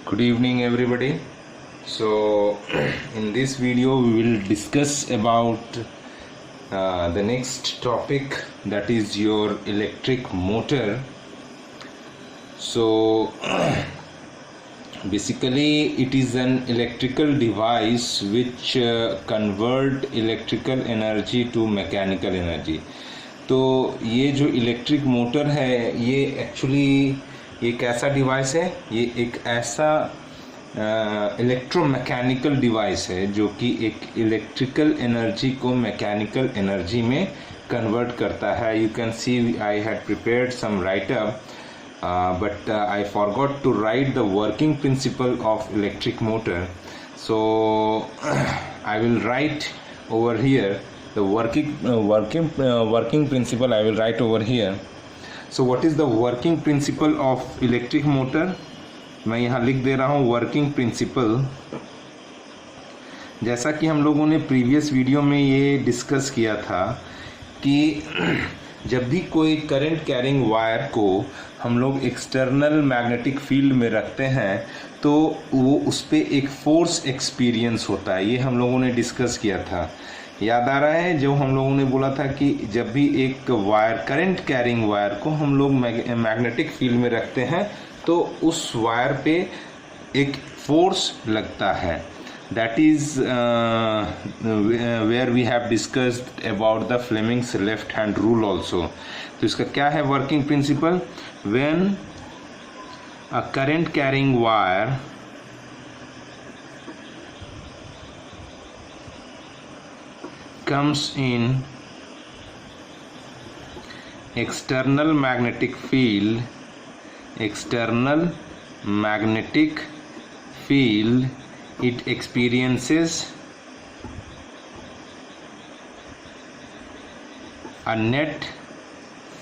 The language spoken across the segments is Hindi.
Good evening everybody. So in this video we will discuss about the next topic, that is your electric motor. So basically it is an electrical device which convert electrical energy to mechanical energy. तो ये जो इलेक्ट्रिक मोटर है ये एक्चुअली एक ऐसा डिवाइस है, ये एक ऐसा इलेक्ट्रोमैकेनिकल डिवाइस है जो कि एक इलेक्ट्रिकल एनर्जी को मैकेनिकल एनर्जी में कन्वर्ट करता है. You can see I had prepared some write up but I forgot to write the working principle of electric motor. So I will write over here the working principle. I will write over here. So what is the working principle of electric motor? मैं यहाँ लिख दे रहा हूँ वर्किंग प्रिंसिपल. जैसा कि हम लोगों ने प्रीवियस वीडियो में ये डिस्कस किया था कि जब भी कोई करंट कैरिंग वायर को हम लोग एक्सटर्नल मैग्नेटिक फील्ड में रखते हैं तो वो उस पर एक फोर्स एक्सपीरियंस होता है. ये हम लोगों ने डिस्कस किया था. याद आ रहा है जो हम लोगों ने बोला था कि जब भी एक वायर करंट कैरिंग वायर को हम लोग मैग्नेटिक फील्ड में रखते हैं तो उस वायर पे एक फोर्स लगता है. That is where we have discussed about the Fleming's left hand rule also. तो इसका क्या है working principle? When a current carrying wire comes in external magnetic field, it experiences a net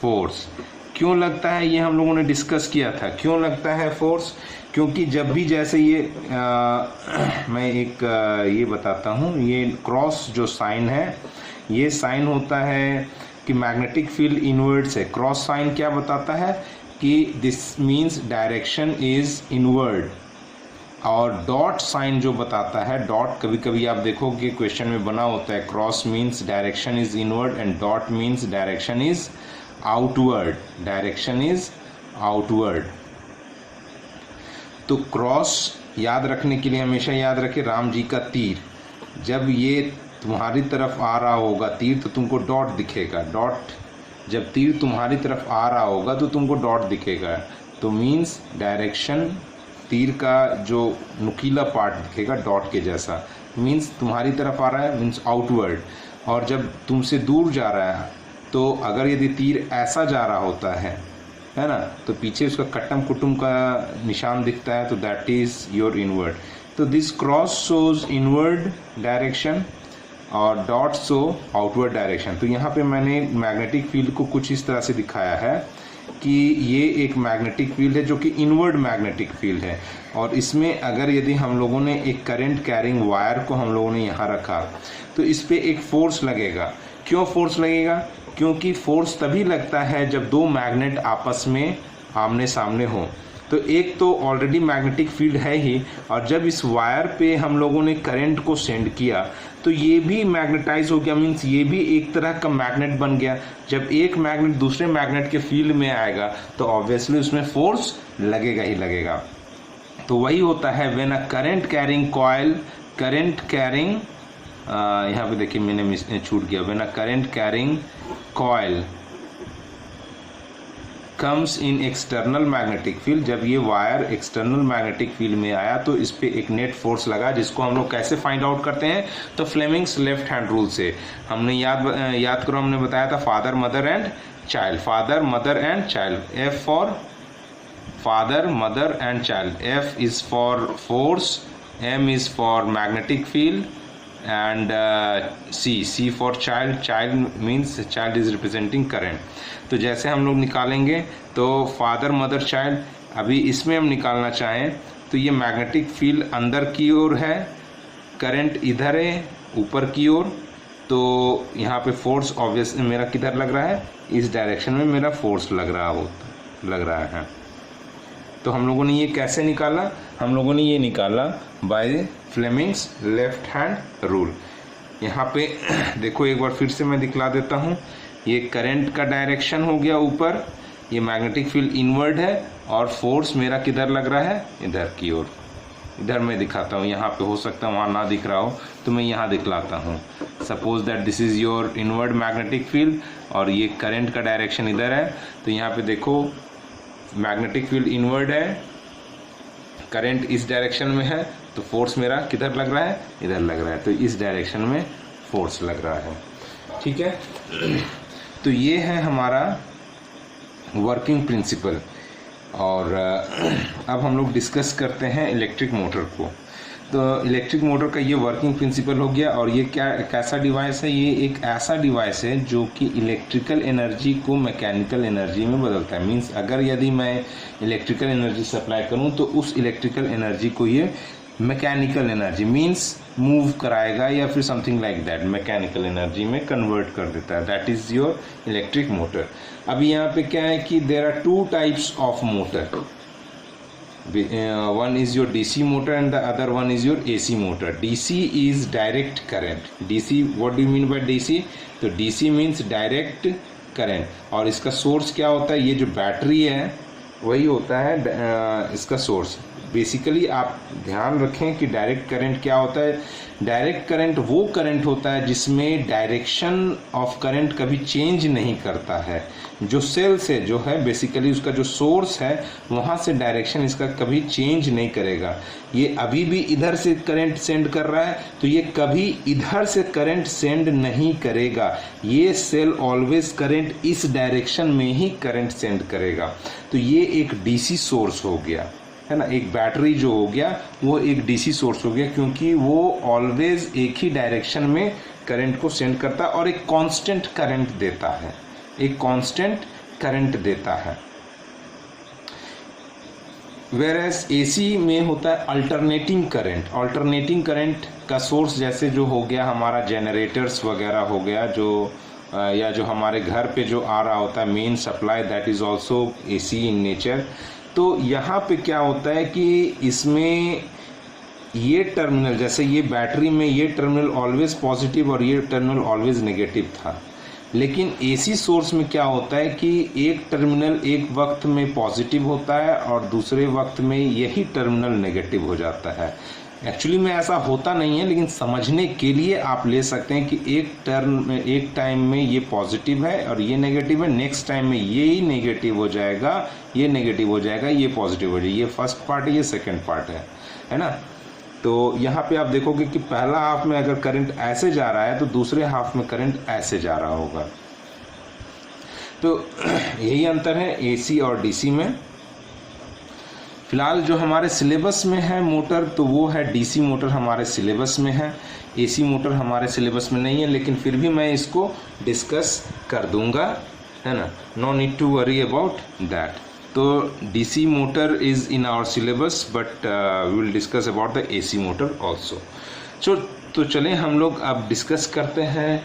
force. क्यों लगता है ये हम लोगों ने डिस्कस किया था. क्यों लगता है फोर्स? क्योंकि जब भी जैसे ये मैं एक ये बताता हूँ, ये क्रॉस जो साइन है ये साइन होता है कि मैग्नेटिक फील्ड इनवर्ड से. क्रॉस साइन क्या बताता है कि this means direction is inward. और डॉट साइन जो बताता है, डॉट कभी कभी आप देखोगे क्वेश्चन में बना होता है, cross means direction is inward and dot means direction is outward. तो क्रॉस याद रखने के लिए हमेशा याद रखें राम जी का तीर. जब ये तुम्हारी तरफ आ रहा होगा तीर तो तुमको डॉट दिखेगा. जब तीर तुम्हारी तरफ आ रहा होगा तो तुमको डॉट दिखेगा. तो मीन्स डायरेक्शन, तीर का जो नुकीला पार्ट दिखेगा डॉट के जैसा, मीन्स तुम्हारी तरफ आ रहा है, मीन्स आउटवर्ड. और जब तुमसे दूर जा रहा है तो अगर यदि तीर ऐसा जा रहा होता है ना, तो पीछे उसका कट्टम कुटुम का निशान दिखता है, तो दैट इज योर इनवर्ड. तो this cross shows inward direction और डॉट शो आउटवर्ड डायरेक्शन. तो यहाँ पे मैंने मैग्नेटिक फील्ड को कुछ इस तरह से दिखाया है कि ये एक मैग्नेटिक फील्ड है जो कि इनवर्ड मैग्नेटिक फील्ड है. और इसमें अगर यदि हम लोगों ने एक करंट कैरिंग वायर को हम लोगों ने यहाँ रखा तो इस पर एक फोर्स लगेगा. क्यों फोर्स लगेगा? क्योंकि फोर्स तभी लगता है जब दो मैग्नेट आपस में आमने सामने हो. तो एक तो ऑलरेडी मैग्नेटिक फील्ड है ही, और जब इस वायर पे हम लोगों ने करंट को सेंड किया तो ये भी मैग्नेटाइज हो गया, मीन्स ये भी एक तरह का मैग्नेट बन गया. जब एक मैग्नेट दूसरे मैग्नेट के फील्ड में आएगा तो ऑब्वियसली उसमें फोर्स लगेगा ही लगेगा. तो वही होता है व्हेन अ करंट कैरिंग यहाँ पे देखिए मैंने छूट गया. When a current carrying coil comes in external magnetic field, जब ये वायर एक्सटर्नल मैग्नेटिक फील्ड में आया तो इस पर एक नेट फोर्स लगा, जिसको हम लोग कैसे फाइंड आउट करते हैं? तो फ्लेमिंग्स लेफ्ट हैंड रूल से. हमने याद करो, हमने बताया था father mother and child. F for father mother and child, F is for force, M is for magnetic field and C for child means child is representing current. तो जैसे हम लोग निकालेंगे तो फादर मदर चाइल्ड, अभी इसमें हम निकालना चाहें तो ये मैग्नेटिक फील्ड अंदर की ओर है, करंट इधर है ऊपर की ओर. तो यहाँ पे फोर्स ऑब्वियस मेरा किधर लग रहा है? इस डायरेक्शन में मेरा फोर्स लग रहा है. तो हम लोगों ने ये कैसे निकाला, हम लोगों ने ये निकाला by Fleming's left hand rule. यहाँ पे देखो एक बार फिर से मैं दिखला देता हूँ, ये करंट का डायरेक्शन हो गया ऊपर, ये मैग्नेटिक फील्ड इनवर्ड है और फोर्स मेरा किधर लग रहा है, इधर की ओर। इधर मैं दिखाता हूँ, यहाँ पे हो सकता है वहाँ ना दिख रहा हो तो मैं यहाँ दिखलाता हूँ। Suppose that this is your inward magnetic field और ये करंट का डायरेक्शन इधर है, तो यहाँ पे देखो मैग्नेटिक फील्ड इनवर्ड है, करंट इस डायरेक्शन में है, तो फोर्स मेरा किधर लग रहा है, इधर लग रहा है, तो इस डायरेक्शन में फोर्स लग रहा है। ठीक है, तो ये है हमारा वर्किंग प्रिंसिपल। और अब हम लोग डिस्कस करते हैं इलेक्ट्रिक मोटर को। तो इलेक्ट्रिक मोटर का ये वर्किंग प्रिंसिपल हो गया। और ये क्या कैसा डिवाइस है, ये एक ऐसा डिवाइस है जो कि इलेक्ट्रिकल एनर्जी को मैकेनिकल एनर्जी में बदलता है। मींस अगर यदि मैं इलेक्ट्रिकल एनर्जी सप्लाई करूं तो उस इलेक्ट्रिकल एनर्जी को ये मैकेनिकल एनर्जी मींस मूव कराएगा या फिर something like that, mechanical energy में कन्वर्ट कर देता है। That is your electric motor. अभी यहाँ पे क्या है कि there are two types of motor, one is your DC motor and the other one is your AC motor. DC is direct current. DC, what do you mean by DC? तो DC means direct current। और इसका सोर्स क्या होता है, ये जो बैटरी है वही होता है इसका सोर्स। बेसिकली आप ध्यान रखें कि डायरेक्ट करंट क्या होता है। डायरेक्ट करंट वो करंट होता है जिसमें डायरेक्शन ऑफ करंट कभी चेंज नहीं करता है। जो सेल से जो है बेसिकली उसका जो सोर्स है वहाँ से डायरेक्शन इसका कभी चेंज नहीं करेगा। ये अभी भी इधर से करंट सेंड कर रहा है तो ये कभी इधर से करंट सेंड नहीं करेगा। ये सेल ऑलवेज करंट इस डायरेक्शन में ही करंट सेंड करेगा। तो ये एक डीसी सोर्स हो गया है ना। एक बैटरी जो हो गया वो एक डीसी सोर्स हो गया क्योंकि वो ऑलवेज एक ही डायरेक्शन में करंट को सेंड करता है और एक कांस्टेंट करंट देता है, एक कांस्टेंट करंट देता है। वेरएस एसी में होता है अल्टरनेटिंग करंट। अल्टरनेटिंग करंट का सोर्स जैसे जो हो गया हमारा जनरेटर्स वगैरह हो गया, जो या जो हमारे घर पे जो आ रहा होता है main supply, that is also AC in nature. तो यहाँ पे क्या होता है कि इसमें ये टर्मिनल, जैसे ये बैटरी में ये टर्मिनल ऑलवेज पॉजिटिव और ये टर्मिनल ऑलवेज नेगेटिव था, लेकिन एसी सोर्स में क्या होता है कि एक टर्मिनल एक वक्त में पॉजिटिव होता है और दूसरे वक्त में यही टर्मिनल नेगेटिव हो जाता है। एक्चुअली में ऐसा होता नहीं है, लेकिन समझने के लिए आप ले सकते हैं कि एक टाइम में ये पॉजिटिव है और ये नेगेटिव है, नेक्स्ट टाइम में ये ही नेगेटिव हो जाएगा, ये नेगेटिव हो जाएगा, ये पॉजिटिव हो जाएगा। ये फर्स्ट पार्ट है, ये सेकंड पार्ट है ना। तो यहाँ पे आप देखोगे कि पहला हाफ में अगर करंट ऐसे जा रहा है तो दूसरे हाफ में करंट ऐसे जा रहा होगा। तो यही अंतर है एसी और डीसी में। फिलहाल जो हमारे सिलेबस में है मोटर तो वो है डीसी मोटर हमारे सिलेबस में है, एसी मोटर हमारे सिलेबस में नहीं है, लेकिन फिर भी मैं इसको डिस्कस कर दूंगा, है ना। No need to worry about that. तो DC motor is in our syllabus but we will discuss about the AC motor also. तो चलें हम लोग अब डिस्कस करते हैं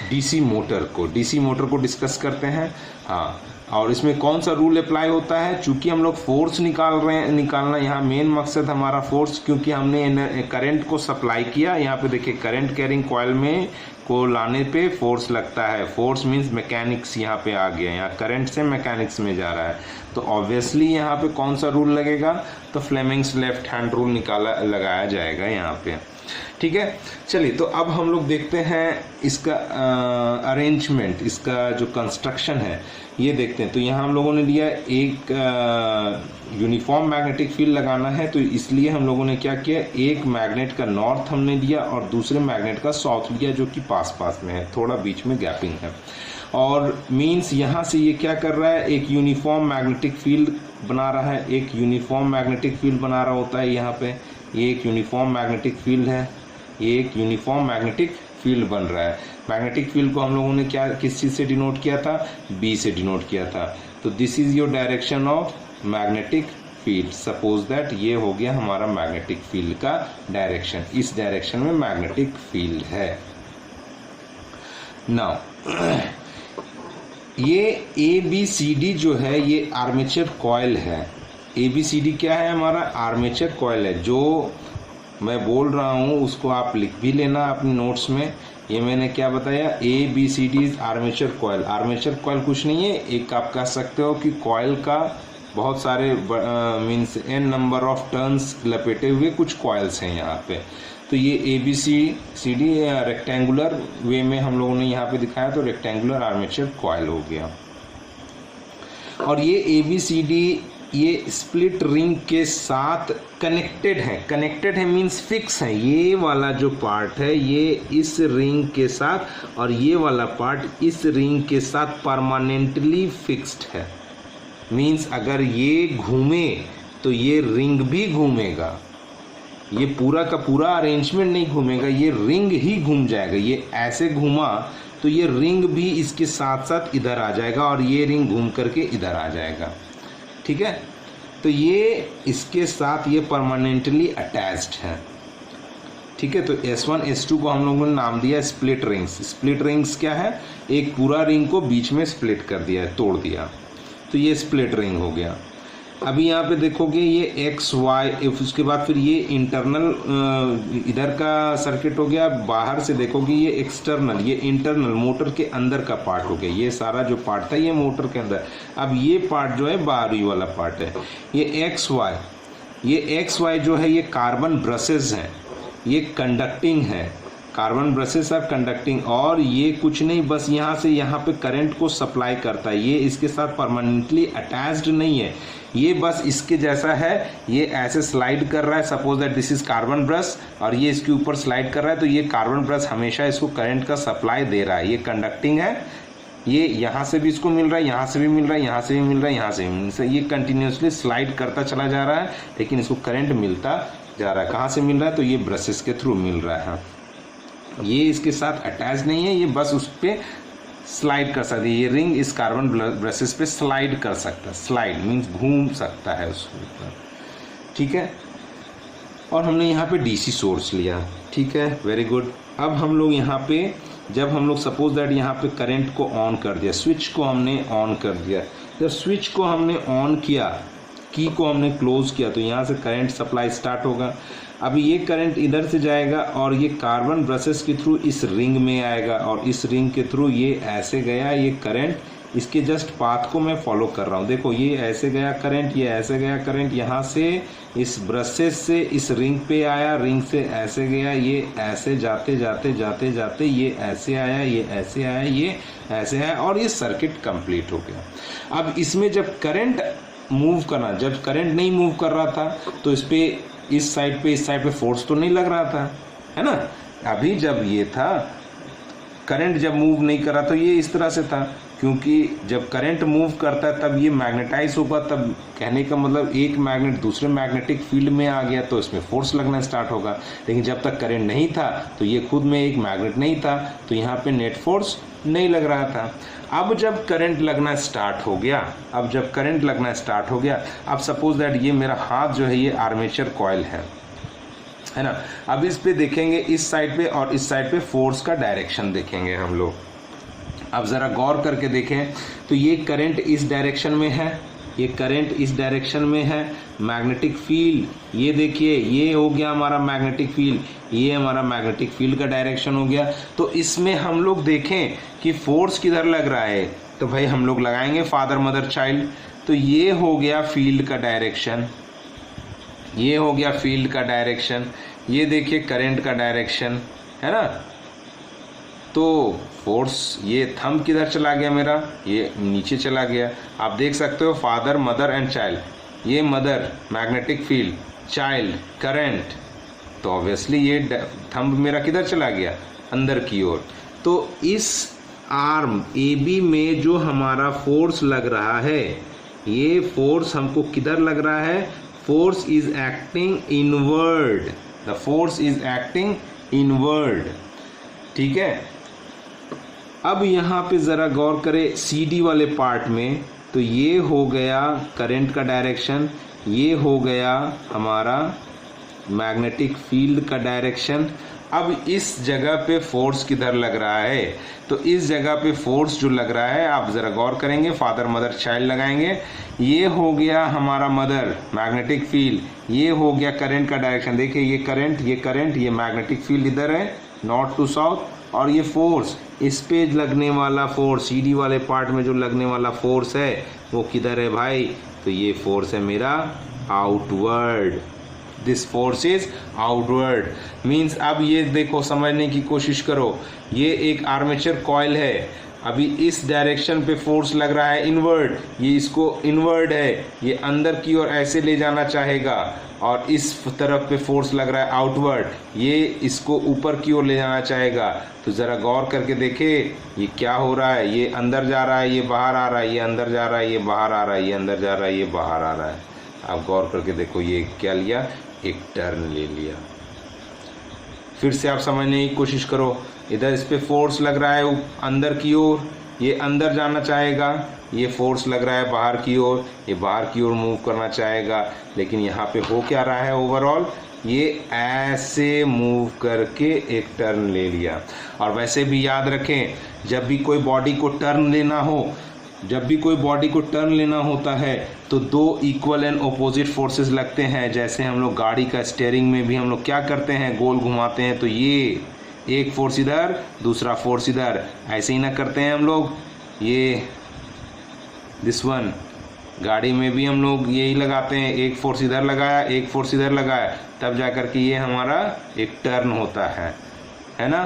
डीसी मोटर को डिस्कस करते हैं। हाँ, और इसमें कौन सा रूल अप्लाई होता है, चूंकि हम लोग फोर्स निकालना यहाँ मेन मकसद हमारा फोर्स, क्योंकि हमने करंट को सप्लाई किया। यहाँ पे देखिए करंट कैरिंग कॉइल में को लाने पे फोर्स लगता है। फोर्स मींस मैकेनिक्स यहाँ पे आ गया, यहाँ करंट से मैकेनिक्स में जा रहा है, तो ऑब्वियसली यहाँ पे कौन सा रूल लगेगा, तो फ्लेमिंग्स लेफ्ट हैंड रूल लगाया जाएगा यहाँ पे। ठीक है, चलिए तो अब हम लोग देखते हैं इसका अरेंजमेंट, इसका जो कंस्ट्रक्शन है ये देखते हैं। तो यहाँ हम लोगों ने लिया एक यूनिफॉर्म मैग्नेटिक फील्ड लगाना है, तो इसलिए हम लोगों ने क्या किया, एक मैग्नेट का नॉर्थ हमने लिया और दूसरे मैग्नेट का साउथ लिया जो कि पास में है, थोड़ा बीच में गैपिंग है। और मीन्स यहाँ से ये क्या कर रहा है, एक यूनिफॉर्म मैग्नेटिक फील्ड बना रहा है, एक यूनिफॉर्म मैग्नेटिक फील्ड बना रहा होता है। यहाँ पे ये एक यूनिफॉर्म मैग्नेटिक फील्ड है, ये एक यूनिफॉर्म मैग्नेटिक फील्ड बन रहा है। मैग्नेटिक फील्ड को हम लोगों ने क्या किस चीज़ से डिनोट किया था, बी से डिनोट किया था। तो this is your direction of magnetic field. Suppose that ये हो गया हमारा मैग्नेटिक फील्ड का डायरेक्शन, इस डायरेक्शन में मैग्नेटिक फील्ड है। नाउ ये ABCD जो है ये आर्मेचर कॉयल है। ABCD क्या है? हमारा आर्मेचर कॉयल है। जो मैं बोल रहा हूँ उसको आप लिख भी लेना अपने नोट्स में। ये मैंने क्या बताया? ABCD is armature coil. Armature coil कुछ नहीं है, एक आप कह सकते हो कि कॉयल का बहुत सारे means n number of turns लपेटे हुए कुछ कॉयल्स हैं यहाँ पे। तो ये ABCD रेक्टेंगुलर वे में हम लोगों ने यहाँ पे दिखाया, तो रेक्टेंगुलर आर्मेचर कॉयल हो गया। और ये ABCD ये स्प्लिट रिंग के साथ कनेक्टेड है मीन्स फिक्स है। ये वाला जो पार्ट है ये इस रिंग के साथ और ये वाला पार्ट इस रिंग के साथ परमानेंटली फिक्स्ड है। मीन्स अगर ये घूमे तो ये रिंग भी घूमेगा, ये पूरा का पूरा अरेंजमेंट नहीं घूमेगा, ये रिंग ही घूम जाएगा। ये ऐसे घूमा तो ये रिंग भी इसके साथ साथ इधर आ जाएगा और ये रिंग घूम करके इधर आ जाएगा। ठीक है, तो ये इसके साथ ये परमानेंटली अटैच्ड है। ठीक है, तो S1 S2 को हम लोगों ने नाम दिया स्प्लिट रिंग्स। स्प्लिट रिंग्स क्या है? एक पूरा रिंग को बीच में स्प्लिट कर दिया, तोड़ दिया, तो ये स्प्लिट रिंग हो गया। अभी यहाँ पे देखोगे ये XY, उसके बाद फिर ये इंटरनल इधर का सर्किट हो गया। बाहर से देखोगे ये एक्सटर्नल, ये इंटरनल मोटर के अंदर का पार्ट हो गया। ये सारा जो पार्ट था ये मोटर के अंदर। अब ये पार्ट जो है बाहरी वाला पार्ट है, ये XY जो है ये कार्बन ब्रशेस हैं, ये कंडक्टिंग है। कार्बन ब्रशेस आर कंडक्टिंग, और ये कुछ नहीं बस यहाँ से यहाँ पे करंट को सप्लाई करता है। ये इसके साथ परमानेंटली अटैच्ड नहीं है, ये बस इसके जैसा है। ये ऐसे स्लाइड कर रहा है, suppose that this is carbon brush और ये इसके ऊपर स्लाइड कर रहा है, तो ये कार्बन ब्रश हमेशा इसको करंट का सप्लाई दे रहा है। ये कंडक्टिंग है, ये यहाँ से भी इसको मिल रहा है, यहाँ से भी मिल रहा है, यहाँ से भी मिल रहा है, यहाँ से भी मिल रहा है। ये कंटिन्यूसली स्लाइड करता चला जा रहा है, लेकिन इसको करंट मिलता जा रहा है। कहाँ से मिल रहा है? तो ये ब्रशेस के थ्रू मिल रहा है। ये इसके साथ अटैच नहीं है, ये बस उस पर स्लाइड कर सकती है। ये रिंग इस कार्बन ब्रशेस पे स्लाइड कर सकता है। स्लाइड मीन्स घूम सकता है उसके ऊपर। ठीक है, और हमने यहाँ पे DC सोर्स लिया। ठीक है, वेरी गुड। अब हम लोग यहाँ पे जब हम लोग सपोज दैट यहाँ पे करंट को ऑन कर दिया, स्विच को हमने ऑन कर दिया। जब स्विच को हमने ऑन किया, की को हमने क्लोज किया, तो यहाँ से करंट सप्लाई स्टार्ट होगा। अभी ये करंट इधर से जाएगा और ये कार्बन ब्रशेस के थ्रू इस रिंग में आएगा, और इस रिंग के थ्रू ये ऐसे गया। ये करंट इसके जस्ट पाथ को मैं फॉलो कर रहा हूँ। देखो ये ऐसे गया करंट, ये ऐसे गया करंट, यहाँ से इस ब्रशेस से इस रिंग पे आया, रिंग से ऐसे गया, ये ऐसे जाते जाते जाते जाते ये ऐसे आया, ये ऐसे आया, ये ऐसे आया, और ये सर्किट कंप्लीट हो गया। अब इसमें जब करंट मूव करना, जब करंट नहीं मूव कर रहा था तो इस पे इस साइड पे फोर्स तो नहीं लग रहा था, है ना। अभी जब ये था करंट जब मूव नहीं कर रहा तो ये इस तरह से था, क्योंकि जब करंट मूव करता है तब ये मैग्नेटाइज होगा। तब कहने का मतलब एक मैग्नेट दूसरे मैग्नेटिक फील्ड में आ गया तो इसमें फोर्स लगना स्टार्ट होगा। लेकिन जब तक करंट नहीं था तो ये खुद में एक मैग्नेट नहीं था, तो यहाँ पे नेट फोर्स नहीं लग रहा था। अब जब करंट लगना स्टार्ट हो गया, अब सपोज दैट ये मेरा हाथ जो है ये आर्मेचर कॉइल है ना। अब इस पे देखेंगे इस साइड पे और इस साइड पे फोर्स का डायरेक्शन देखेंगे हम लोग। अब ज़रा गौर करके देखें तो ये करंट इस डायरेक्शन में है, ये करंट इस डायरेक्शन में है। मैग्नेटिक फील्ड ये देखिए, ये हो गया हमारा मैग्नेटिक फील्ड, ये हमारा मैग्नेटिक फील्ड का डायरेक्शन हो गया। तो इसमें हम लोग देखें कि फोर्स किधर लग रहा है, तो भाई हम लोग लगाएंगे फादर मदर चाइल्ड। तो ये हो गया फील्ड का डायरेक्शन, ये हो गया फील्ड का डायरेक्शन, ये देखिए करंट का डायरेक्शन, है ना। तो फोर्स ये थंब किधर चला गया मेरा, ये नीचे चला गया। आप देख सकते हो फादर मदर एंड चाइल्ड, ये mother magnetic field, child current, तो ऑब्वियसली ये थंब मेरा किधर चला गया, अंदर की ओर। तो इस आर्म AB में जो हमारा फोर्स लग रहा है, ये फोर्स हमको किधर लग रहा है, force is acting inward, the force is acting inward. ठीक है, अब यहाँ पे ज़रा गौर करें CD वाले पार्ट में, तो ये हो गया करंट का डायरेक्शन, ये हो गया हमारा मैग्नेटिक फील्ड का डायरेक्शन। अब इस जगह पे फोर्स किधर लग रहा है, तो इस जगह पे फोर्स जो लग रहा है, आप ज़रा गौर करेंगे, फादर मदर चाइल्ड लगाएंगे, ये हो गया हमारा मदर मैग्नेटिक फील्ड, ये हो गया करंट का डायरेक्शन, देखिए ये करंट, ये मैग्नेटिक फील्ड इधर है नॉर्थ टू साउथ, और ये फोर्स, इस पे लगने वाला फोर्स, सीडी वाले पार्ट में जो लगने वाला फोर्स है वो किधर है भाई, तो ये फोर्स है मेरा outward, this force is outward. Means अब ये देखो, समझने की कोशिश करो, ये एक आर्मेचर कॉइल है, अभी इस डायरेक्शन पे फोर्स लग रहा है इनवर्ड, ये इसको इनवर्ड है, ये अंदर की ओर ऐसे ले जाना चाहेगा, और इस तरफ पे फोर्स लग रहा है आउटवर्ड, ये इसको ऊपर की ओर ले जाना चाहेगा। तो ज़रा गौर करके देखे ये क्या हो रहा है, ये अंदर जा रहा है, ये बाहर आ रहा है, ये अंदर जा रहा है, ये बाहर आ रहा है, ये अंदर जा रहा है, ये बाहर आ रहा है। आप गौर करके देखो, ये क्या लिया, एक टर्न ले लिया। फिर से आप समझने की कोशिश करो, इधर इस पे फोर्स लग रहा है अंदर की ओर, ये अंदर जाना चाहेगा, ये फोर्स लग रहा है बाहर की ओर, ये बाहर की ओर मूव करना चाहेगा, लेकिन यहाँ पे हो क्या रहा है, ओवरऑल ये ऐसे मूव करके एक टर्न ले लिया। और वैसे भी याद रखें, जब भी कोई बॉडी को टर्न लेना हो, जब भी कोई बॉडी को टर्न लेना होता है तो दो इक्वल एंड अपोजिट फोर्सेस लगते हैं। जैसे हम लोग गाड़ी का स्टीयरिंग में भी हम लोग क्या करते हैं, गोल घुमाते हैं, तो ये एक फोर्स इधर, दूसरा फोर्स इधर, ऐसे ही ना करते हैं हम लोग। ये दिस वन, गाड़ी में भी हम लोग यही लगाते हैं, एक फोर्स इधर लगाया, एक फोर्स इधर लगाया, तब जा कर के ये हमारा एक टर्न होता है ना।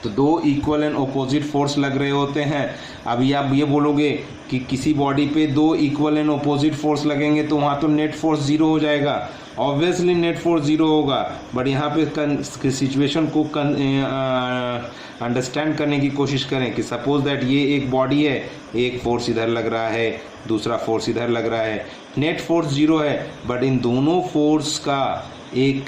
तो दो इक्वल एंड अपोजिट फोर्स लग रहे होते हैं। अभी आप ये बोलोगे कि किसी बॉडी पे दो इक्वल एंड अपोजिट फोर्स लगेंगे तो वहाँ तो नेट फोर्स जीरो हो जाएगा, ऑब्वियसली नेट फोर्स जीरो होगा। बट यहाँ पे सिचुएशन को अंडरस्टैंड करने की कोशिश करें कि सपोज दैट ये एक बॉडी है, एक फोर्स इधर लग रहा है, दूसरा फोर्स इधर लग रहा है, नेट फोर्स जीरो है, बट इन दोनों फोर्स का एक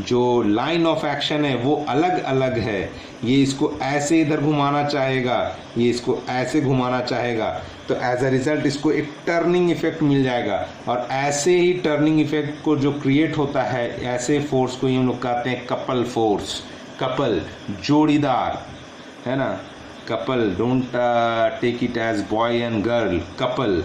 जो लाइन ऑफ एक्शन है वो अलग अलग है। ये इसको ऐसे इधर घुमाना चाहेगा, ये इसको ऐसे घुमाना चाहेगा, तो एज अ रिजल्ट इसको एक टर्निंग इफेक्ट मिल जाएगा। और ऐसे ही टर्निंग इफेक्ट को जो क्रिएट होता है, ऐसे फोर्स को ही हम लोग कहते हैं कपल फोर्स। कपल जोड़ीदार, है ना, couple, don't take it as boy and girl, couple.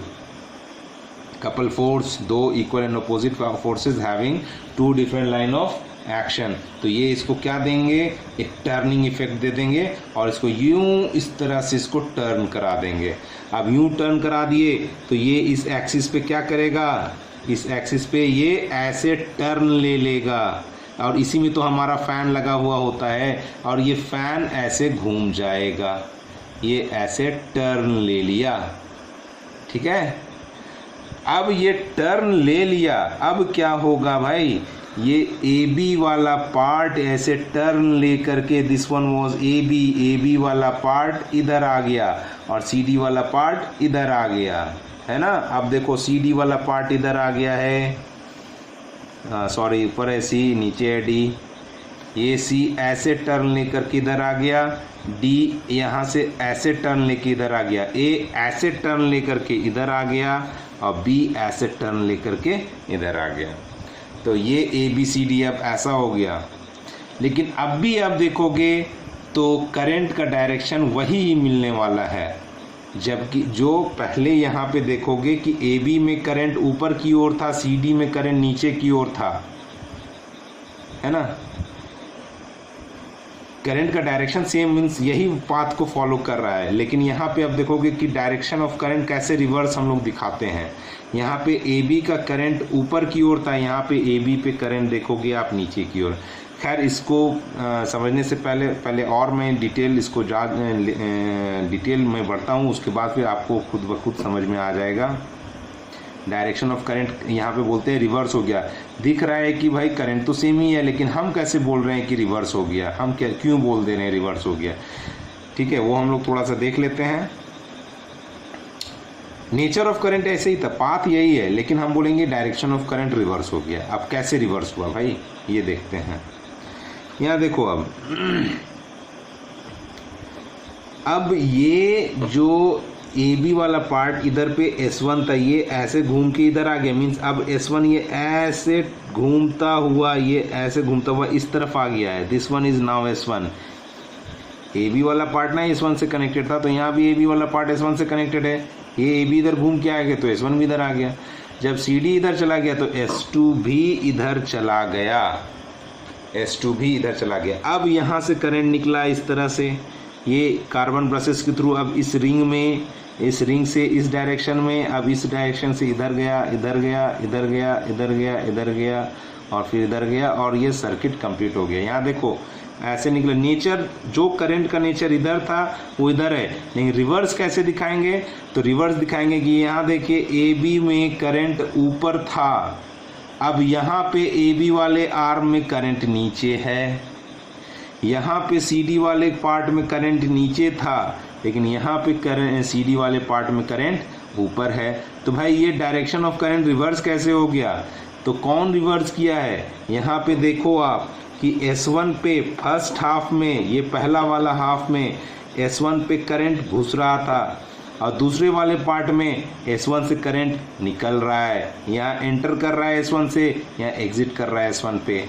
Couple force, दो equal and opposite forces having two different line of action. तो ये इसको क्या देंगे, एक टर्निंग इफेक्ट दे देंगे, और इसको यूं इस तरह से इसको टर्न करा देंगे। अब यूं टर्न करा दिए तो ये इस एक्सिस पे क्या करेगा, इस एक्सिस पे ये ऐसे टर्न ले लेगा, और इसी में तो हमारा फैन लगा हुआ होता है, और ये फैन ऐसे घूम जाएगा, ये ऐसे टर्न ले लिया, ठीक है। अब ये टर्न ले लिया, अब क्या होगा भाई, ये ए बी वाला पार्ट ऐसे टर्न ले करके, this one was A B वाला पार्ट इधर आ गया, और सी डी वाला पार्ट इधर आ गया, है ना। अब देखो सी डी वाला पार्ट इधर आ गया है, सॉरी ऊपर है सी, नीचे है डी, ये सी ऐसे टर्न लेकर के इधर आ गया, डी यहाँ से ऐसे टर्न लेके इधर आ गया, ए ऐसे टर्न लेकर के इधर आ गया, और बी ऐसे टर्न लेकर के इधर आ गया। तो ये ए बी सी डी अब ऐसा हो गया। लेकिन अब भी आप देखोगे तो करंट का डायरेक्शन वही ही मिलने वाला है, जबकि जो पहले यहाँ पे देखोगे कि ए बी में करंट ऊपर की ओर था, सी डी में करंट नीचे की ओर था, है ना। करंट का डायरेक्शन सेम, मीन्स यही पाथ को फॉलो कर रहा है। लेकिन यहाँ पे आप देखोगे कि डायरेक्शन ऑफ करंट कैसे रिवर्स हम लोग दिखाते हैं। यहाँ पे ए बी का करंट ऊपर की ओर था, यहाँ पे ए बी पे करंट देखोगे आप नीचे की ओर। खैर इसको समझने से पहले और मैं डिटेल इसको डिटेल में बढ़ता हूँ, उसके बाद फिर आपको खुद ब खुद समझ में आ जाएगा। डायरेक्शन ऑफ करंट यहाँ पे बोलते हैं रिवर्स हो गया। दिख रहा है कि भाई करंट तो सेम ही है, लेकिन हम कैसे बोल रहे हैं कि रिवर्स हो गया, हम क्यों बोल दे रहे हैं रिवर्स हो गया, ठीक है, वो हम लोग थोड़ा सा देख लेते हैं। नेचर ऑफ करंट ऐसे ही था, पाथ यही है, लेकिन हम बोलेंगे डायरेक्शन ऑफ करंट रिवर्स हो गया। अब कैसे रिवर्स हुआ भाई, ये देखते हैं। यहाँ देखो, अब ये जो ए बी वाला पार्ट इधर पे S1 था, ये ऐसे घूम के इधर आ गया, मीन्स अब S1 ये ऐसे घूमता हुआ, ये ऐसे घूमता हुआ इस तरफ आ गया है। This one is now S1। A B वाला पार्ट ना S1 से कनेक्टेड था, तो यहाँ भी ए बी वाला पार्ट S1 से कनेक्टेड है। ये ए बी इधर घूम के आ गया तो S1 भी इधर आ गया। जब सी डी इधर चला गया तो S2 भी इधर चला गया, S2 भी इधर चला गया। अब यहाँ से करंट निकला इस तरह से, ये कार्बन ब्रशेस के थ्रू, अब इस रिंग में, इस रिंग से इस डायरेक्शन में, अब इस डायरेक्शन से इधर गया, इधर गया, इधर गया, इधर गया, इधर गया और फिर इधर गया, और ये सर्किट कंप्लीट हो गया। यहाँ देखो ऐसे निकला। नेचर, जो करंट का नेचर इधर था वो इधर है, लेकिन रिवर्स कैसे दिखाएंगे? तो रिवर्स दिखाएंगे कि यहाँ देखिए ए बी में करंट ऊपर था, अब यहाँ पे ए बी वाले आर्म में करंट नीचे है, यहाँ पे सी डी वाले पार्ट में करंट नीचे था, लेकिन यहाँ पे करंट सी डी वाले पार्ट में करंट ऊपर है। तो भाई ये डायरेक्शन ऑफ करंट रिवर्स कैसे हो गया? तो कौन रिवर्स किया है? यहाँ पे देखो आप कि S1 पे फर्स्ट हाफ में, ये पहला वाला हाफ में S1 पे करंट घुस रहा था और दूसरे वाले पार्ट में S1 से करंट निकल रहा है, यहाँ एंटर कर रहा है S1 से, यहाँ एग्जिट कर रहा है S1 पे।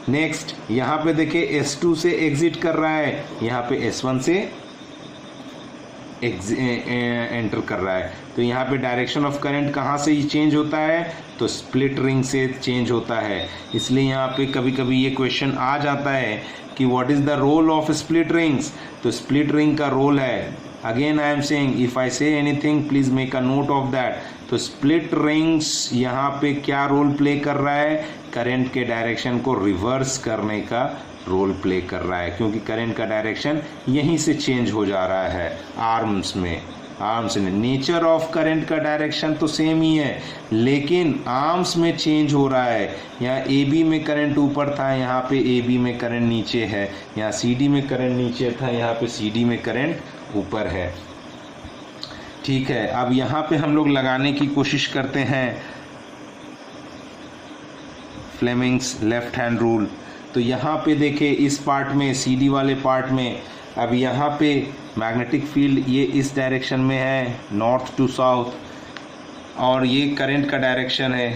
नेक्स्ट यहाँ पे देखिए S2 से एग्जिट कर रहा है, यहाँ पे S1 से एंटर कर रहा है। तो यहाँ पे डायरेक्शन ऑफ करंट कहाँ से ही चेंज होता है? तो स्प्लिट रिंग से चेंज होता है। इसलिए यहाँ पे कभी कभी ये क्वेश्चन आ जाता है कि what is the role of split rings? तो स्प्लिट रिंग का रोल है, again I am saying, if I say anything please make a note of that. तो स्प्लिट रिंग्स यहाँ पे क्या रोल प्ले कर रहा है? करंट के डायरेक्शन को रिवर्स करने का रोल प्ले कर रहा है, क्योंकि करंट का डायरेक्शन यहीं से चेंज हो जा रहा है आर्म्स में। आर्म्स में नेचर ऑफ करंट का डायरेक्शन तो सेम ही है, लेकिन आर्म्स में चेंज हो रहा है। यहाँ ए बी में करंट ऊपर था, यहाँ पे ए बी में करंट नीचे है, यहाँ सी डी में करंट नीचे था, यहाँ पे सी डी में करंट ऊपर है। ठीक है, अब यहाँ पे हम लोग लगाने की कोशिश करते हैं फ्लेमिंग्स लेफ्ट हैंड रूल। तो यहाँ पे देखें इस पार्ट में, सी डी वाले पार्ट में, अब यहाँ पे मैग्नेटिक फील्ड ये इस डायरेक्शन में है, नॉर्थ टू साउथ, और ये करंट का डायरेक्शन है,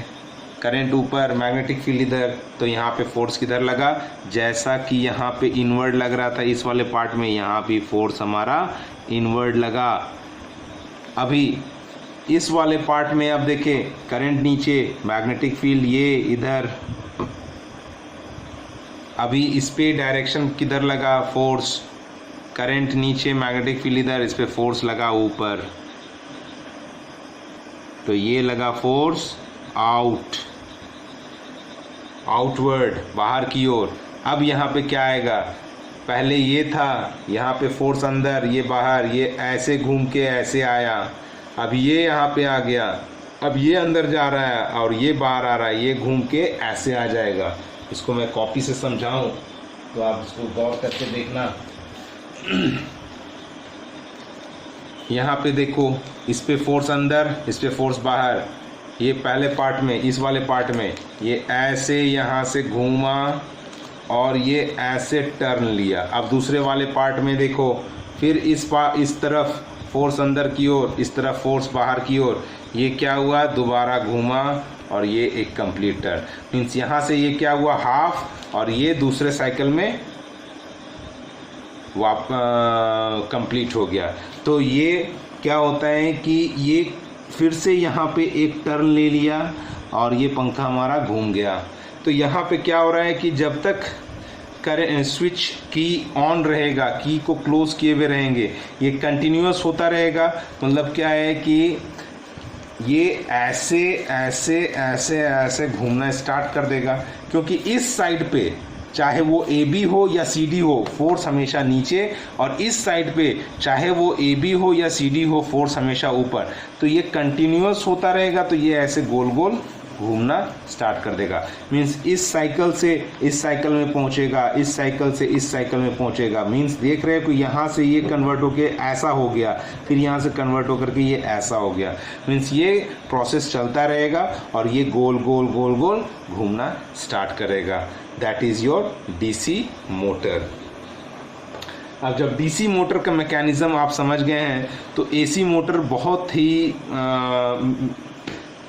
करंट ऊपर, मैग्नेटिक फील्ड इधर। तो यहाँ पे फोर्स किधर लगा? जैसा कि यहाँ पे इनवर्ड लग रहा था इस वाले पार्ट में, यहाँ भी फोर्स हमारा इनवर्ड लगा। अभी इस वाले पार्ट में अब देखें करंट नीचे, मैग्नेटिक फील्ड ये इधर, अभी इस पे डायरेक्शन किधर लगा? फोर्स, करंट नीचे, मैग्नेटिक फील्ड इधर, इस पे फोर्स लगा ऊपर, तो ये लगा फोर्स आउट, आउटवर्ड, बाहर की ओर। अब यहाँ पे क्या आएगा? पहले ये था, यहाँ पे फोर्स अंदर, ये बाहर, ये ऐसे घूम के ऐसे आया, अब ये यहाँ पे आ गया, अब ये अंदर जा रहा है और ये बाहर आ रहा है, ये घूम के ऐसे आ जाएगा। इसको मैं कॉपी से समझाऊं तो आप इसको गौर करके देखना। यहाँ पे देखो, इस पे फोर्स अंदर, इस पे फोर्स बाहर, ये पहले पार्ट में, इस वाले पार्ट में ये ऐसे यहाँ से घूमा और ये ऐसे टर्न लिया। अब दूसरे वाले पार्ट में देखो, फिर इस तरफ फोर्स अंदर की ओर, इस तरफ फोर्स बाहर की ओर, ये क्या हुआ? दोबारा घूमा और ये एक कंप्लीट टर्न। मीन्स यहाँ से ये क्या हुआ? हाफ, और ये दूसरे साइकिल में कंप्लीट हो गया। तो ये क्या होता है कि ये फिर से यहाँ पे एक टर्न ले लिया और ये पंखा हमारा घूम गया। तो यहाँ पे क्या हो रहा है कि जब तक स्विच की ऑन रहेगा, की को क्लोज किए हुए रहेंगे, ये कंटिन्यूअस होता रहेगा। मतलब क्या है कि ये ऐसे ऐसे ऐसे ऐसे घूमना स्टार्ट कर देगा, क्योंकि इस साइड पे चाहे वो ए बी हो या सी डी हो, फोर्स हमेशा नीचे, और इस साइड पे चाहे वो ए बी हो या सी डी हो, फोर्स हमेशा ऊपर। तो ये कंटिन्यूअस होता रहेगा, तो ये ऐसे गोल गोल घूमना स्टार्ट कर देगा। मीन्स इस साइकिल से इस साइकिल में पहुंचेगा, इस साइकिल से इस साइकिल में पहुंचेगा। मीन्स देख रहे हो कि यहाँ से ये कन्वर्ट होके ऐसा हो गया, फिर यहाँ से कन्वर्ट होकर के ये ऐसा हो गया। मीन्स ये प्रोसेस चलता रहेगा और ये गोल गोल गोल गोल घूमना स्टार्ट करेगा। That is your DC motor. अब जब डीसी मोटर का मैकेनिज़्म आप समझ गए हैं तो एसी मोटर बहुत ही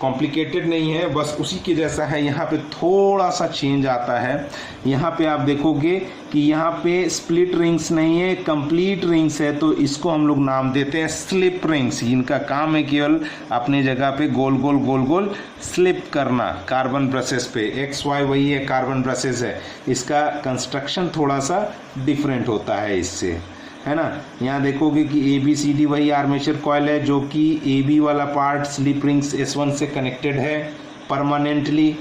कॉम्प्लिकेटेड नहीं है, बस उसी के जैसा है। यहाँ पे थोड़ा सा चेंज आता है। यहाँ पे आप देखोगे कि यहाँ पे स्प्लिट रिंग्स नहीं है, कंप्लीट रिंग्स है, तो इसको हम लोग नाम देते हैं स्लिप रिंग्स। इनका काम है केवल अपने जगह पे गोल गोल गोल गोल स्लिप करना कार्बन ब्रशेस पे। एक्स वाई वही है, कार्बन ब्रशेस है, इसका कंस्ट्रक्शन थोड़ा सा डिफरेंट होता है इससे, है ना। यहाँ देखोगे कि ABCD वही आर्मेचर कॉयल है, जो कि AB वाला पार्ट स्लिप रिंग्स S1 से कनेक्टेड है परमानेंटली,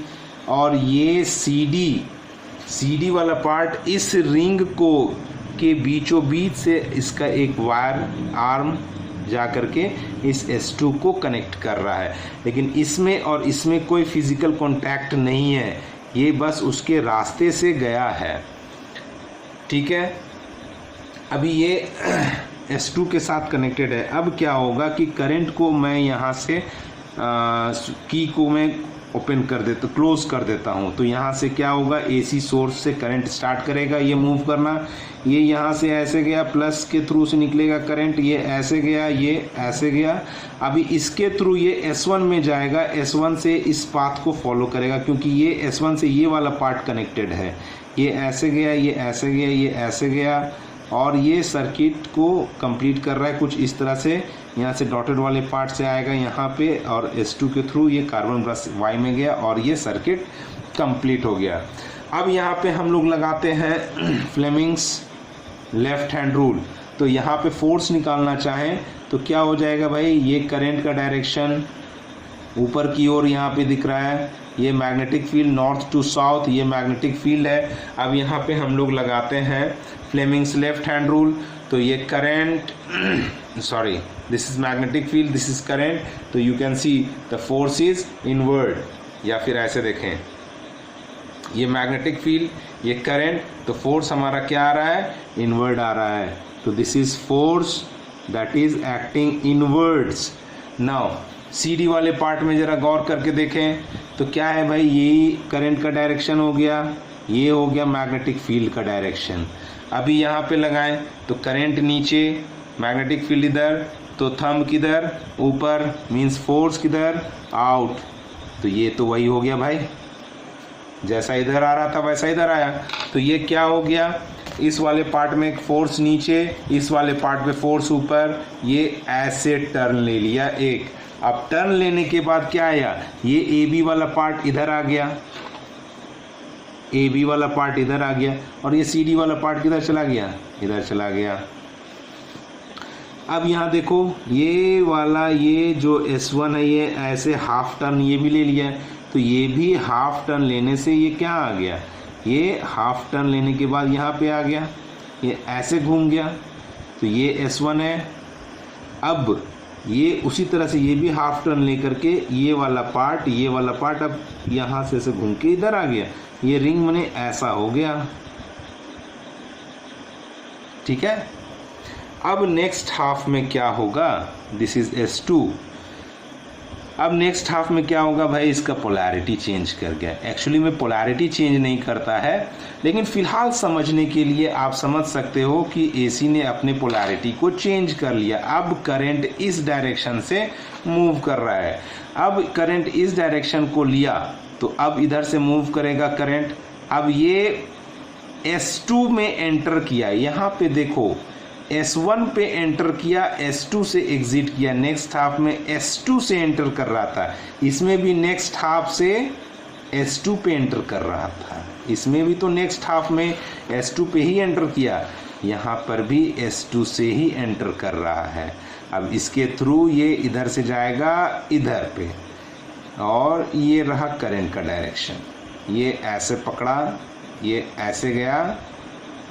और ये CD वाला पार्ट इस रिंग को के बीचों बीच से इसका एक वायर आर्म जा करके इस S2 को कनेक्ट कर रहा है। लेकिन इसमें और इसमें कोई फिजिकल कांटेक्ट नहीं है, ये बस उसके रास्ते से गया है, ठीक है। अभी ये S2 के साथ कनेक्टेड है। अब क्या होगा कि करंट को मैं यहाँ से की को मैं ओपन कर देता, क्लोज कर देता हूँ, तो यहाँ से क्या होगा, AC सोर्स से करंट स्टार्ट करेगा ये मूव करना। ये यहाँ से ऐसे गया, प्लस के थ्रू से निकलेगा करंट, ये ऐसे गया, ये ऐसे गया। अभी इसके थ्रू ये S1 में जाएगा, S1 से इस पाथ को फॉलो करेगा, क्योंकि ये S1 से ये वाला पार्ट कनेक्टेड है। ये ऐसे गया, ये ऐसे गया, ये ऐसे गया, और ये सर्किट को कंप्लीट कर रहा है कुछ इस तरह से। यहाँ से डॉटेड वाले पार्ट से आएगा यहाँ पे, और S2 के थ्रू ये कार्बन ब्रश Y में गया, और ये सर्किट कंप्लीट हो गया। अब यहाँ पे हम लोग लगाते हैं फ्लेमिंग्स लेफ्ट हैंड रूल। तो यहाँ पे फोर्स निकालना चाहें तो क्या हो जाएगा भाई, ये करंट का डायरेक्शन ऊपर की ओर यहाँ पे दिख रहा है, ये magnetic field north to south, ये मैग्नेटिक फील्ड है। अब यहाँ पे हम लोग लगाते हैं फ्लेमिंग्स लेफ्ट हैंड रूल। तो ये current sorry, this is magnetic field, this is current, तो you can see the force is inward, या फिर ऐसे देखें, ये मैग्नेटिक फील्ड, ये करंट, तो फोर्स हमारा क्या आ रहा है, इनवर्ड आ रहा है। तो this is force that is acting inwards. Now CD वाले पार्ट में ज़रा गौर करके देखें तो क्या है भाई, यही करंट का डायरेक्शन हो गया, ये हो गया मैग्नेटिक फील्ड का डायरेक्शन। अभी यहाँ पे लगाएं तो करंट नीचे, मैग्नेटिक फील्ड इधर, तो थंब किधर, ऊपर, मींस फोर्स किधर, आउट। तो ये तो वही हो गया भाई, जैसा इधर आ रहा था वैसा इधर आया। तो ये क्या हो गया, इस वाले पार्ट में एक फोर्स नीचे, इस वाले पार्ट पे फोर्स ऊपर, ये ऐसे टर्न ले लिया एक। अब टर्न लेने के बाद क्या आया, ये AB वाला पार्ट इधर आ गया, AB वाला पार्ट इधर आ गया, और ये CD वाला पार्ट किधर चला गया, इधर चला गया। अब यहाँ देखो, ये वाला, ये जो S1 है, ये ऐसे हाफ टर्न ये भी ले लिया है, तो ये भी हाफ टर्न लेने से ये क्या आ गया, ये हाफ टर्न लेने के बाद यहाँ पे आ गया, ये ऐसे घूम गया, तो ये S1 है। अब ये उसी तरह से ये भी हाफ टर्न लेकर के ये वाला पार्ट अब यहाँ से घूम के इधर आ गया, ये रिंग बने ऐसा हो गया, ठीक है। अब नेक्स्ट हाफ में क्या होगा, दिस इज S2। अब नेक्स्ट हाफ में क्या होगा भाई, इसका पोलैरिटी चेंज कर गया। एक्चुअली में पोलैरिटी चेंज नहीं करता है, लेकिन फिलहाल समझने के लिए आप समझ सकते हो कि AC ने अपने पोलैरिटी को चेंज कर लिया। अब करंट इस डायरेक्शन से मूव कर रहा है। अब करंट इस डायरेक्शन को लिया तो अब इधर से मूव करेगा करंट। अब ये S2 में एंटर किया, यहाँ पे देखो S1 पे एंटर किया, S2 से एग्जिट किया। नेक्स्ट हाफ में S2 से एंटर कर रहा था, इसमें भी नेक्स्ट हाफ से S2 पे एंटर कर रहा था, इसमें भी तो नेक्स्ट हाफ में S2 पे ही एंटर किया, यहाँ पर भी S2 से ही एंटर कर रहा है। अब इसके थ्रू ये इधर से जाएगा इधर पे, और ये रहा करंट का डायरेक्शन, ये ऐसे पकड़ा, ये ऐसे गया,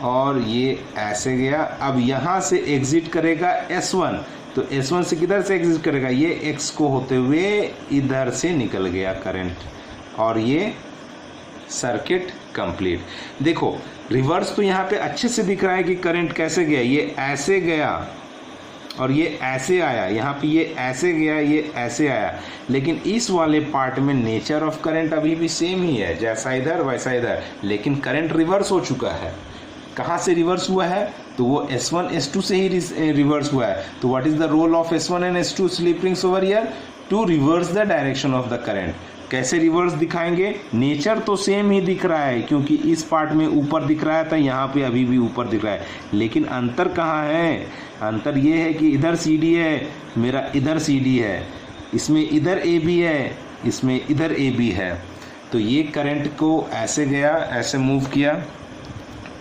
और ये ऐसे गया। अब यहाँ से एग्जिट करेगा S1, तो S1 से किधर से एग्जिट करेगा, ये X को होते हुए इधर से निकल गया करंट, और ये सर्किट कंप्लीट। देखो रिवर्स तो यहाँ पे अच्छे से दिख रहा है कि करंट कैसे गया, ये ऐसे गया और ये ऐसे आया, यहाँ पे ये ऐसे गया, ये ऐसे आया, लेकिन इस वाले पार्ट में नेचर ऑफ करंट अभी भी सेम ही है, जैसा इधर वैसा इधर, लेकिन करंट रिवर्स हो चुका है। कहाँ से रिवर्स हुआ है, तो वो S1 S2 से ही रिवर्स हुआ है। तो what is the role of S1 and S2 slip rings over here? To reverse the direction of the current. कैसे रिवर्स दिखाएंगे? नेचर तो सेम ही दिख रहा है, क्योंकि इस पार्ट में ऊपर दिख रहा है तो यहाँ पे अभी भी ऊपर दिख रहा है, लेकिन अंतर कहाँ है? अंतर ये है कि इधर CD है, मेरा इधर CD है, इसमें इधर AB है, इसमें इधर AB है। तो ये करंट को ऐसे गया, ऐसे मूव किया।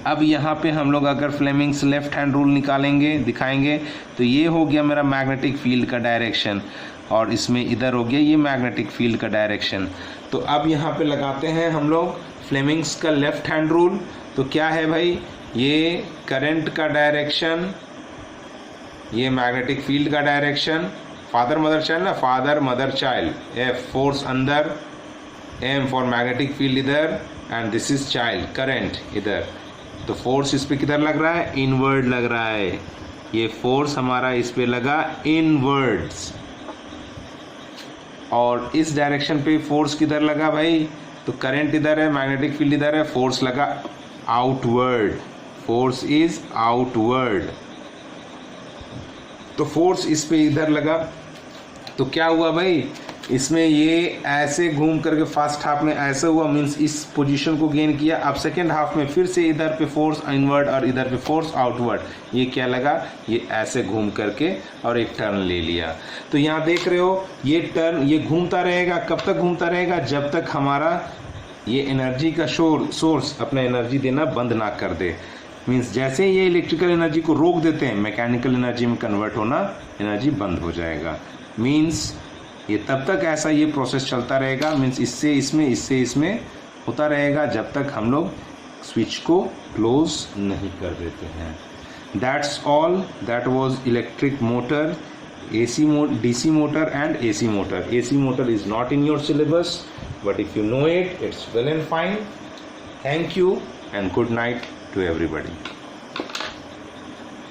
अब यहाँ पे हम लोग अगर फ्लेमिंग्स लेफ्ट हैंड रूल निकालेंगे, दिखाएंगे, तो ये हो गया मेरा मैग्नेटिक फील्ड का डायरेक्शन, और इसमें इधर हो गया ये मैग्नेटिक फील्ड का डायरेक्शन। तो अब यहाँ पे लगाते हैं हम लोग फ्लेमिंग्स का लेफ्ट हैंड रूल। तो क्या है भाई? ये करंट का डायरेक्शन, ये मैग्नेटिक फील्ड का डायरेक्शन, फादर मदर चाइल्ड ना, father mother child, F force अंदर, M फॉर मैग्नेटिक फील्ड इधर, and this is child current इधर। तो फोर्स इस पे किधर लग रहा है? इनवर्ड लग रहा है। ये फोर्स हमारा इस पे लगा इनवर्ड्स, और इस डायरेक्शन पे फोर्स किधर लगा भाई? तो करंट इधर है, मैग्नेटिक फील्ड इधर है, फोर्स लगा आउटवर्ड, फोर्स इज आउटवर्ड। तो फोर्स इस पे इधर लगा, तो क्या हुआ भाई? इसमें ये ऐसे घूम करके फर्स्ट हाफ में ऐसे हुआ, मीन्स इस पोजीशन को गेन किया। अब सेकेंड हाफ में फिर से इधर पे फोर्स इनवर्ड और इधर पे फोर्स आउटवर्ड, ये क्या लगा? ये ऐसे घूम करके और एक टर्न ले लिया। तो यहाँ देख रहे हो ये टर्न, ये घूमता रहेगा। कब तक घूमता रहेगा? जब तक हमारा ये एनर्जी का सोर्स अपना एनर्जी देना बंद ना कर दे। मीन्स जैसे ये इलेक्ट्रिकल एनर्जी को रोक देते हैं, मैकेनिकल एनर्जी में कन्वर्ट होना, एनर्जी बंद हो जाएगा। मीन्स ये तब तक ऐसा ये प्रोसेस चलता रहेगा, मीन्स इससे इसमें होता रहेगा जब तक हम लोग स्विच को क्लोज नहीं कर देते हैं। That's all, that was electric motor, DC motor and AC motor. AC motor is not in your syllabus, but if you know it, it's well and fine. Thank you and good night to everybody.